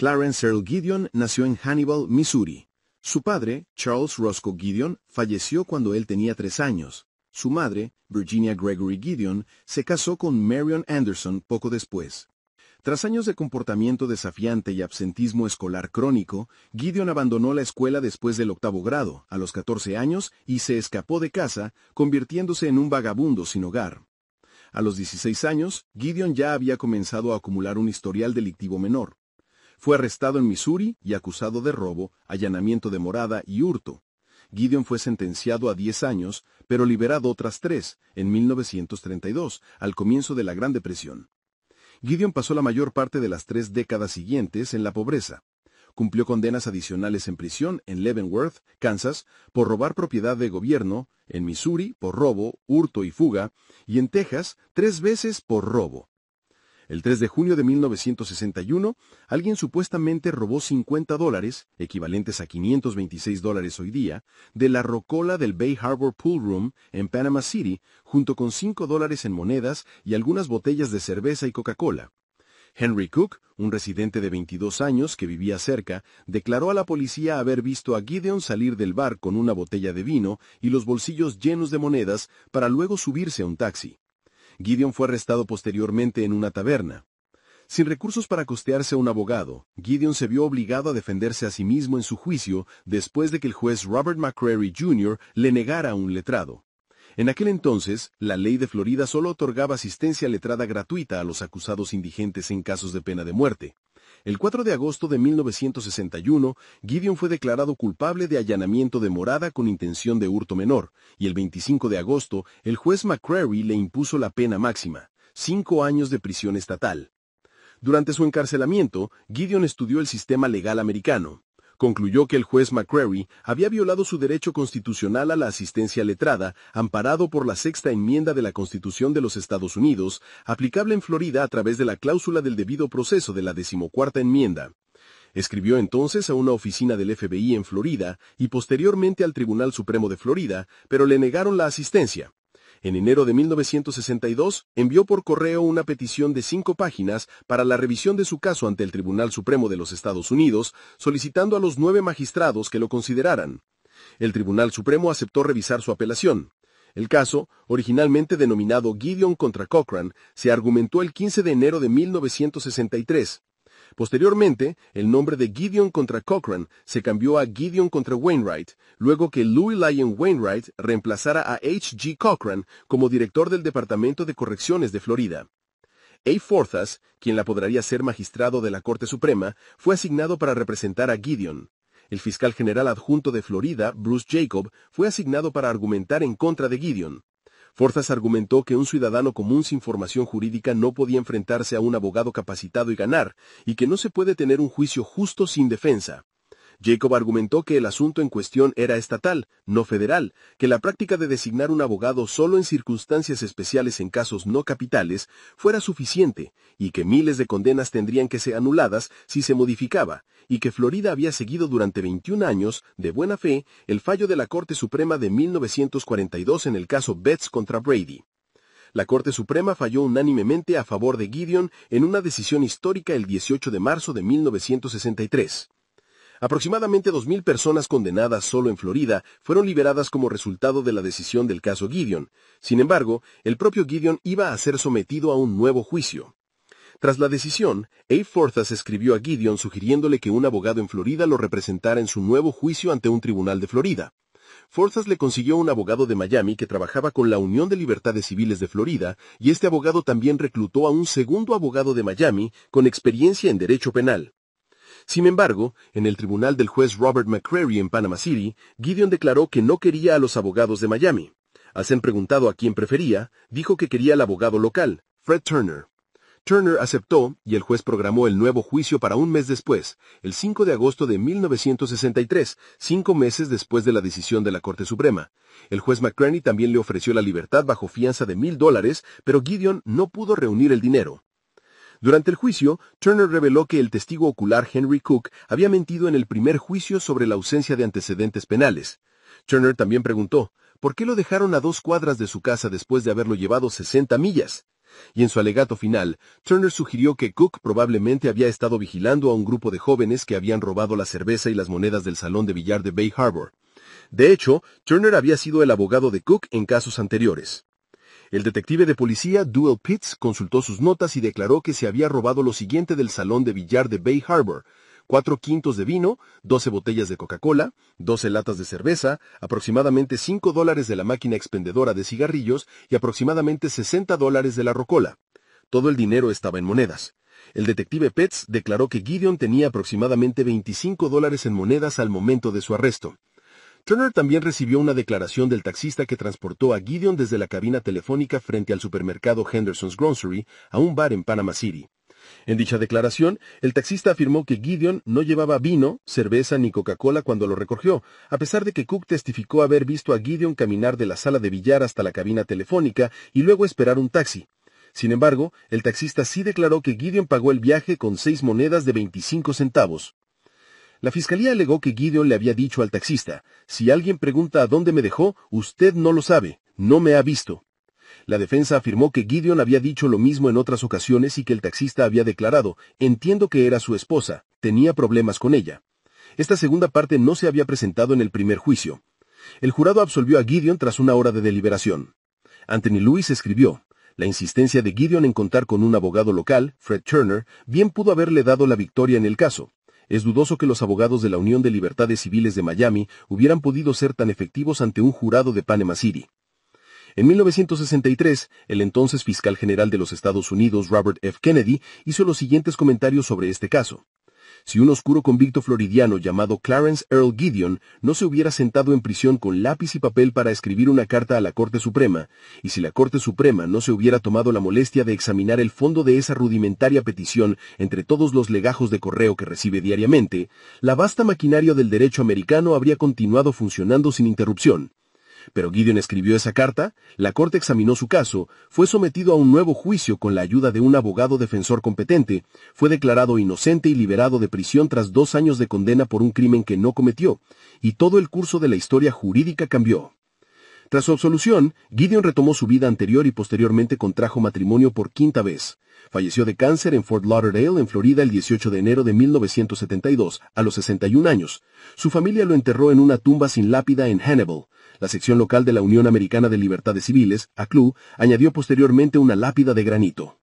Clarence Earl Gideon nació en Hannibal, Missouri. Su padre, Charles Roscoe Gideon, falleció cuando él tenía 3 años. Su madre, Virginia Gregory Gideon, se casó con Marion Anderson poco después. Tras años de comportamiento desafiante y absentismo escolar crónico, Gideon abandonó la escuela después del 8º grado, a los 14 años, y se escapó de casa, convirtiéndose en un vagabundo sin hogar. A los 16 años, Gideon ya había comenzado a acumular un historial delictivo menor. Fue arrestado en Missouri y acusado de robo, allanamiento de morada y hurto. Gideon fue sentenciado a 10 años, pero liberado tras 3, en 1932, al comienzo de la Gran Depresión. Gideon pasó la mayor parte de las 3 décadas siguientes en la pobreza. Cumplió condenas adicionales en prisión en Leavenworth, Kansas, por robar propiedad de gobierno, en Missouri por robo, hurto y fuga, y en Texas 3 veces por robo. El 3 de junio de 1961, alguien supuestamente robó $50, equivalentes a $526 hoy día, de la rocola del Bay Harbor Pool Room en Panama City, junto con $5 en monedas y algunas botellas de cerveza y Coca-Cola. Henry Cook, un residente de 22 años que vivía cerca, declaró a la policía haber visto a Gideon salir del bar con una botella de vino y los bolsillos llenos de monedas para luego subirse a un taxi. Gideon fue arrestado posteriormente en una taberna. Sin recursos para costearse a un abogado, Gideon se vio obligado a defenderse a sí mismo en su juicio después de que el juez Robert McCrary Jr. le negara un letrado. En aquel entonces, la ley de Florida solo otorgaba asistencia letrada gratuita a los acusados indigentes en casos de pena de muerte. El 4 de agosto de 1961, Gideon fue declarado culpable de allanamiento de morada con intención de hurto menor, y el 25 de agosto, el juez McCrary le impuso la pena máxima, 5 años de prisión estatal. Durante su encarcelamiento, Gideon estudió el sistema legal americano. Concluyó que el juez McCrary había violado su derecho constitucional a la asistencia letrada, amparado por la 6ª enmienda de la Constitución de los Estados Unidos, aplicable en Florida a través de la cláusula del debido proceso de la 14ª enmienda. Escribió entonces a una oficina del FBI en Florida y posteriormente al Tribunal Supremo de Florida, pero le negaron la asistencia. En enero de 1962, envió por correo una petición de 5 páginas para la revisión de su caso ante el Tribunal Supremo de los Estados Unidos, solicitando a los 9 magistrados que lo consideraran. El Tribunal Supremo aceptó revisar su apelación. El caso, originalmente denominado Gideon contra Cochran, se argumentó el 15 de enero de 1963. Posteriormente, el nombre de Gideon contra Cochran se cambió a Gideon contra Wainwright, luego que Louis Lyon Wainwright reemplazara a H. G. Cochran como director del Departamento de Correcciones de Florida. A. Fortas, quien apodaría ser magistrado de la Corte Suprema, fue asignado para representar a Gideon. El fiscal general adjunto de Florida, Bruce Jacob, fue asignado para argumentar en contra de Gideon. Fortas argumentó que un ciudadano común sin formación jurídica no podía enfrentarse a un abogado capacitado y ganar, y que no se puede tener un juicio justo sin defensa. Jacob argumentó que el asunto en cuestión era estatal, no federal, que la práctica de designar un abogado solo en circunstancias especiales en casos no capitales fuera suficiente, y que miles de condenas tendrían que ser anuladas si se modificaba, y que Florida había seguido durante 21 años, de buena fe, el fallo de la Corte Suprema de 1942 en el caso Betts contra Brady. La Corte Suprema falló unánimemente a favor de Gideon en una decisión histórica el 18 de marzo de 1963. Aproximadamente 2,000 personas condenadas solo en Florida fueron liberadas como resultado de la decisión del caso Gideon. Sin embargo, el propio Gideon iba a ser sometido a un nuevo juicio. Tras la decisión, A. Fortas escribió a Gideon sugiriéndole que un abogado en Florida lo representara en su nuevo juicio ante un tribunal de Florida. Fortas le consiguió un abogado de Miami que trabajaba con la Unión de Libertades Civiles de Florida, y este abogado también reclutó a un segundo abogado de Miami con experiencia en derecho penal. Sin embargo, en el tribunal del juez Robert McCrary en Panama City, Gideon declaró que no quería a los abogados de Miami. Al ser preguntado a quién prefería, dijo que quería al abogado local, Fred Turner. Turner aceptó y el juez programó el nuevo juicio para un mes después, el 5 de agosto de 1963, 5 meses después de la decisión de la Corte Suprema. El juez McCrary también le ofreció la libertad bajo fianza de $1,000, pero Gideon no pudo reunir el dinero. Durante el juicio, Turner reveló que el testigo ocular Henry Cook había mentido en el primer juicio sobre la ausencia de antecedentes penales. Turner también preguntó, ¿por qué lo dejaron a 2 cuadras de su casa después de haberlo llevado 60 millas? y en su alegato final, Turner sugirió que Cook probablemente había estado vigilando a un grupo de jóvenes que habían robado la cerveza y las monedas del salón de billar de Bay Harbor. De hecho, Turner había sido el abogado de Cook en casos anteriores. El detective de policía Duell Pitts consultó sus notas y declaró que se había robado lo siguiente del salón de billar de Bay Harbor: 4 quintos de vino, 12 botellas de Coca-Cola, 12 latas de cerveza, aproximadamente $5 de la máquina expendedora de cigarrillos y aproximadamente $60 de la rocola. Todo el dinero estaba en monedas. El detective Pitts declaró que Gideon tenía aproximadamente $25 en monedas al momento de su arresto. Turner también recibió una declaración del taxista que transportó a Gideon desde la cabina telefónica frente al supermercado Henderson's Grocery a un bar en Panama City. En dicha declaración, el taxista afirmó que Gideon no llevaba vino, cerveza ni Coca-Cola cuando lo recogió, a pesar de que Cook testificó haber visto a Gideon caminar de la sala de billar hasta la cabina telefónica y luego esperar un taxi. Sin embargo, el taxista sí declaró que Gideon pagó el viaje con 6 monedas de 25 centavos. La fiscalía alegó que Gideon le había dicho al taxista: «Si alguien pregunta a dónde me dejó, usted no lo sabe, no me ha visto». La defensa afirmó que Gideon había dicho lo mismo en otras ocasiones y que el taxista había declarado: «Entiendo que era su esposa, tenía problemas con ella». Esta segunda parte no se había presentado en el primer juicio. El jurado absolvió a Gideon tras una hora de deliberación. Anthony Lewis escribió: «La insistencia de Gideon en contar con un abogado local, Fred Turner, bien pudo haberle dado la victoria en el caso. Es dudoso que los abogados de la Unión de Libertades Civiles de Miami hubieran podido ser tan efectivos ante un jurado de Panama City». En 1963, el entonces fiscal general de los Estados Unidos, Robert F. Kennedy, hizo los siguientes comentarios sobre este caso: «Si un oscuro convicto floridiano llamado Clarence Earl Gideon no se hubiera sentado en prisión con lápiz y papel para escribir una carta a la Corte Suprema, y si la Corte Suprema no se hubiera tomado la molestia de examinar el fondo de esa rudimentaria petición entre todos los legajos de correo que recibe diariamente, la vasta maquinaria del derecho americano habría continuado funcionando sin interrupción. Pero Gideon escribió esa carta, la Corte examinó su caso, fue sometido a un nuevo juicio con la ayuda de un abogado defensor competente, fue declarado inocente y liberado de prisión tras 2 años de condena por un crimen que no cometió, y todo el curso de la historia jurídica cambió». Tras su absolución, Gideon retomó su vida anterior y posteriormente contrajo matrimonio por 5ª vez. Falleció de cáncer en Fort Lauderdale, en Florida, el 18 de enero de 1972, a los 61 años. Su familia lo enterró en una tumba sin lápida en Hannibal. La sección local de la Unión Americana de Libertades Civiles, ACLU, añadió posteriormente una lápida de granito.